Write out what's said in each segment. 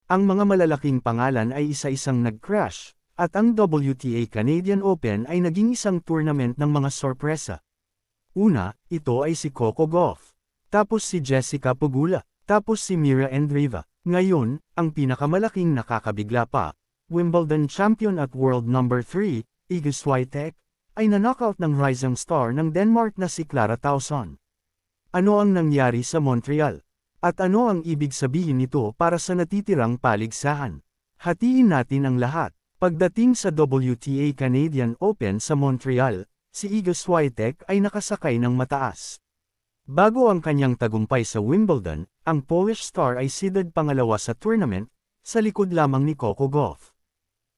Ang mga malalaking pangalan ay isa-isang nag-crash, at ang WTA Canadian Open ay naging isang tournament ng mga sorpresa. Una, ito ay si Coco Gauff. Tapos si Jessica Pegula. Tapos si Mira Andreeva. Ngayon, ang pinakamalaking nakakabigla pa, Wimbledon champion at world number 3, Iga Swiatek, ay na-knockout ng rising star ng Denmark na si Clara Tauson. Ano ang nangyari sa Montreal? At ano ang ibig sabihin nito para sa natitirang paligsahan? Hatiin natin ang lahat. Pagdating sa WTA Canadian Open sa Montreal, si Iga Swiatek ay nakasakay ng mataas. Bago ang kanyang tagumpay sa Wimbledon, ang Polish star ay seeded pangalawa sa tournament, sa likod lamang ni Coco Gauff.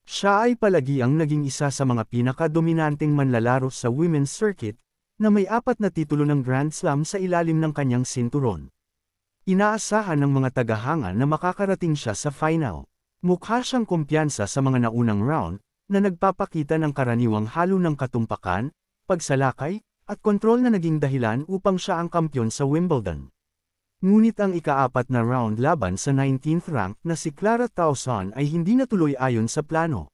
Siya ay palagi ang naging isa sa mga pinakadominanteng manlalaro sa women's circuit, na may 4 na titulo ng Grand Slam sa ilalim ng kanyang sinturon. Inaasahan ng mga tagahanga na makakarating siya sa final. Mukha siyang kumpiyansa sa mga naunang round, na nagpapakita ng karaniwang halo ng katumpakan, pagsalakay, at kontrol na naging dahilan upang siya ang kampyon sa Wimbledon. Ngunit ang ika-4 na round laban sa 19th rank na si Clara Tauson ay hindi natuloy ayon sa plano.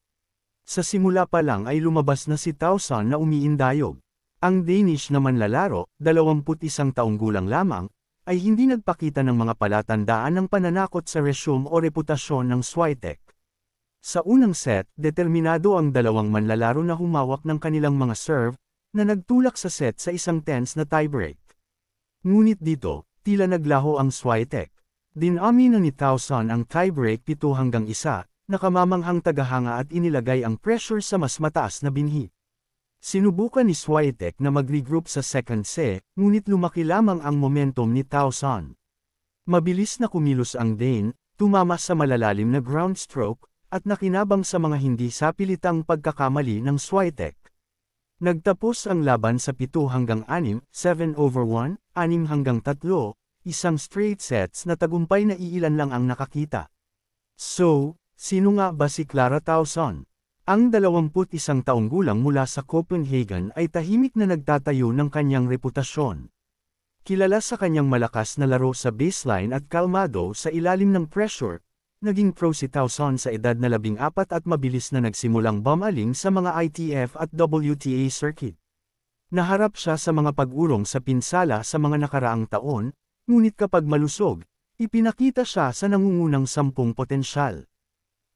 Sa simula pa lang ay lumabas na si Tauson na umiindayog. Ang Danish na manlalaro, 21 taong gulang lamang, ay hindi nagpakita ng mga palatandaan ng pananakot sa resume o reputasyon ng Swiatek. Sa unang set, determinado ang dalawang manlalaro na humawak ng kanilang mga serve, na nagtulak sa set sa isang tense na tiebreak. Ngunit dito, tila naglaho ang Swiatek. Dinamin na ni Tauson ang tiebreak 7-1, nakamamanghang tagahanga at inilagay ang pressure sa mas mataas na binhi. Sinubukan ni Swiatek na mag-regroup sa second set, ngunit lumaki lamang ang momentum ni Tauson. Mabilis na kumilos ang Dane, tumama sa malalalim na ground stroke, at nakinabang sa mga hindi sapilitang pagkakamali ng Swiatek. Nagtapos ang laban sa 7-6, 7-1, 6-3, isang straight sets na tagumpay na iilan lang ang nakakita. So, sino nga ba si Clara Tauson? Ang 21 taong gulang mula sa Copenhagen ay tahimik na nagtatayo ng kanyang reputasyon. Kilala sa kanyang malakas na laro sa baseline at kalmado sa ilalim ng pressure, naging pro si Tauson sa edad na 14 at mabilis na nagsimulang bumaling sa mga ITF at WTA circuit. Naharap siya sa mga pag-urong sa pinsala sa mga nakaraang taon, ngunit kapag malusog, ipinakita siya sa nangungunang 10 potensyal.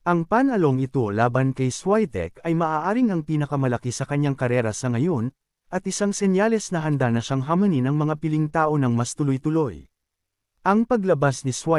Ang panalong ito laban kay Swiatek ay maaaring ang pinakamalaki sa kanyang karera sa ngayon, at isang senyales na handa na siyang hamanin ang mga piling tao ng mas tuloy-tuloy. Ang paglabas ni Swiatek